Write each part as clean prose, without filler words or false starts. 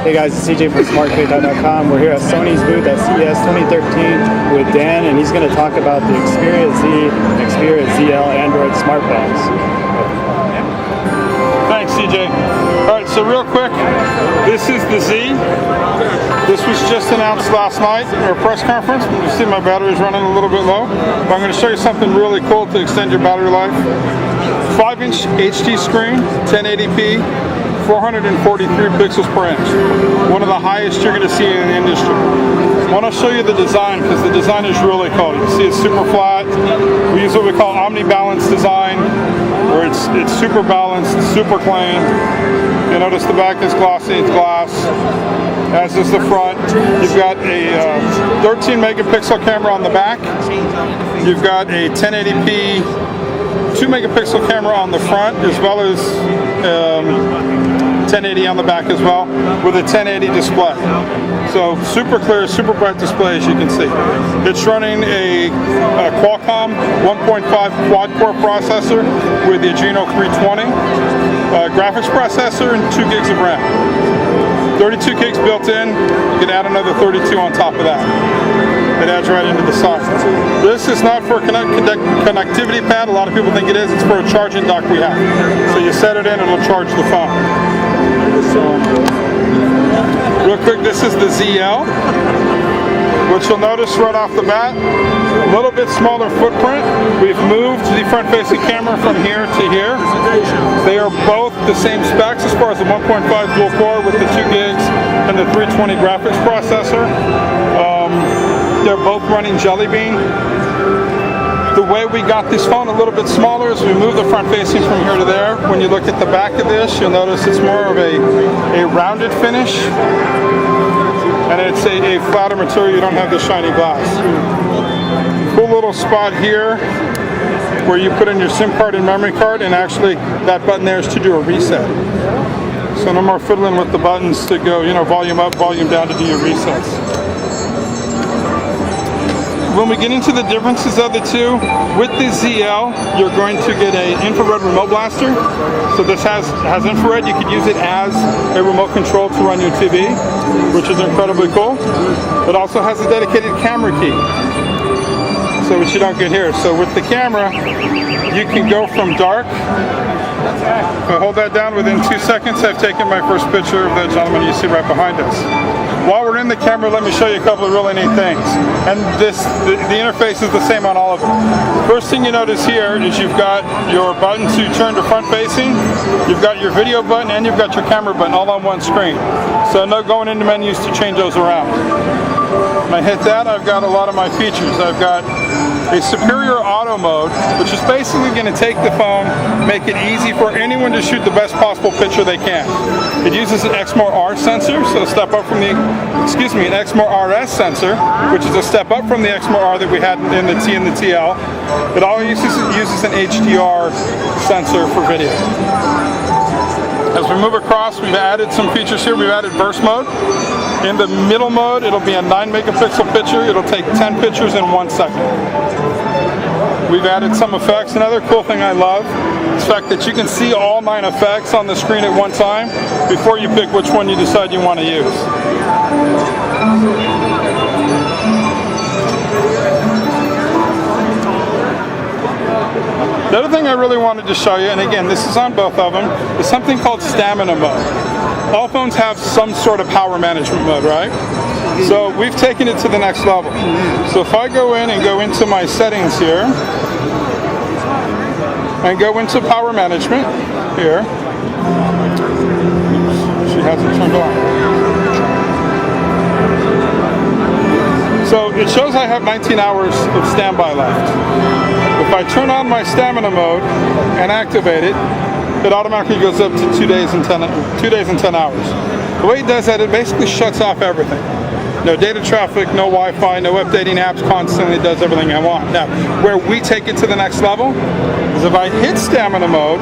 Hey guys, it's CJ from smartcreate.com. We're here at Sony's booth at CES 2013 with Dan, and he's going to talk about the Xperia Z, Xperia ZL Android smartphones. Thanks, CJ. Alright, so real quick, this is the Z. This was just announced last night at a press conference. You see my battery is running a little bit low. But I'm going to show you something really cool to extend your battery life. 5-inch HD screen, 1080p, 443 pixels per inch. One of the highest you're going to see in the industry. I want to show you the design because the design is really cool. You can see it's super flat. We use what we call omni-balance design, where it's super balanced, super clean. You notice the back is glossy, it's glass, as is the front. You've got a 13 megapixel camera on the back. You've got a 1080p 2 megapixel camera on the front, as well as 1080 on the back as well, with a 1080 display. So super clear, super bright display, as you can see. It's running a Qualcomm 1.5 quad-core processor with the Adreno 320 graphics processor and 2 gigs of RAM. 32 gigs built in. You can add another 32 on top of that. It adds right into the socket. This is not for a connectivity pad. A lot of people think it is. It's for a charging dock we have. So you set it in and it'll charge the phone. So, real quick, this is the ZL, which you'll notice right off the bat, a little bit smaller footprint. We've moved the front-facing camera from here to here. They are both the same specs as far as the 1.5 dual core with the 2 gigs and the 320 graphics processor. They're both running Jelly Bean. The way we got this phone a little bit smaller is we moved the front facing from here to there. When you look at the back of this, you'll notice it's more of a rounded finish. And it's a flatter material. You don't have the shiny glass. Cool little spot here where you put in your SIM card and memory card, and actually that button there is to do a reset. So no more fiddling with the buttons to go, volume up, volume down to do your resets. When we get into the differences of the two, with the ZL, you're going to get an infrared remote blaster. So this has infrared. You could use it as a remote control to run your TV, which is incredibly cool. It also has a dedicated camera key, so which you don't get here. So with the camera, you can go from dark. If I hold that down, within 2 seconds, I've taken my first picture of that gentleman you see right behind us. While we're in the camera, let me show you a couple of really neat things. And the interface is the same on all of them. First thing you notice here is you've got your button to turn to front facing, you've got your video button, and you've got your camera button all on one screen. So no going into menus to change those around. When I hit that, I've got a lot of my features. I've got a superior auto mode, which is basically going to take the phone, make it easy for anyone to shoot the best possible picture they can. It uses an Exmor RS sensor, so a step up from the, an Exmor RS sensor, which is a step up from the Exmor R that we had in the T and the TL. It all uses an HDR sensor for video. As we move across, we've added some features here. We've added burst mode. In the middle mode, it'll be a 9 megapixel picture. It'll take 10 pictures in 1 second. We've added some effects. Another cool thing I love is the fact that you can see all 9 effects on the screen at one time before you pick which one you decide you want to use. The other thing I really wanted to show you, and again, this is on both of them, is something called stamina mode. All phones have some sort of power management mode, right? So we've taken it to the next level. So if I go in and go into my settings here, and go into power management here, she hasn't turned on. So it shows I have 19 hours of standby left. If I turn on my stamina mode and activate it, it automatically goes up to 2 days and 10 hours. The way it does that, it basically shuts off everything. No data traffic, no Wi-Fi, no updating apps, constantly does everything I want. Now, where we take it to the next level is if I hit stamina mode,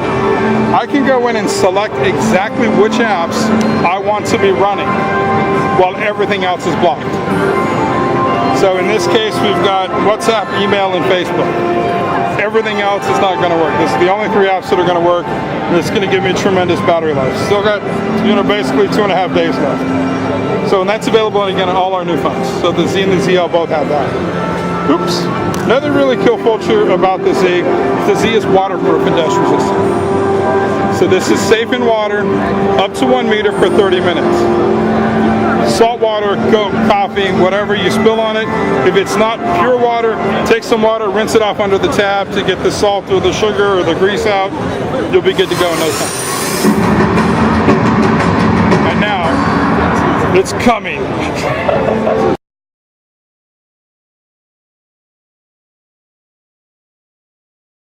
I can go in and select exactly which apps I want to be running while everything else is blocked. So in this case, we've got WhatsApp, email, and Facebook. everything else is not going to work. This is the only 3 apps that are going to work, and it's going to give me tremendous battery life. Still got, basically 2.5 days left. So, and that's available again on all our new phones. So the Z and the ZL both have that. Oops. Another really cool feature about the Z, the Z is waterproof and dust resistant. So this is safe in water, up to 1 meter for 30 minutes. Salt water, Coke, coffee, whatever you spill on it. If it's not pure water, take some water, rinse it off under the tab to get the salt or the sugar or the grease out. You'll be good to go in no time. And now, it's coming.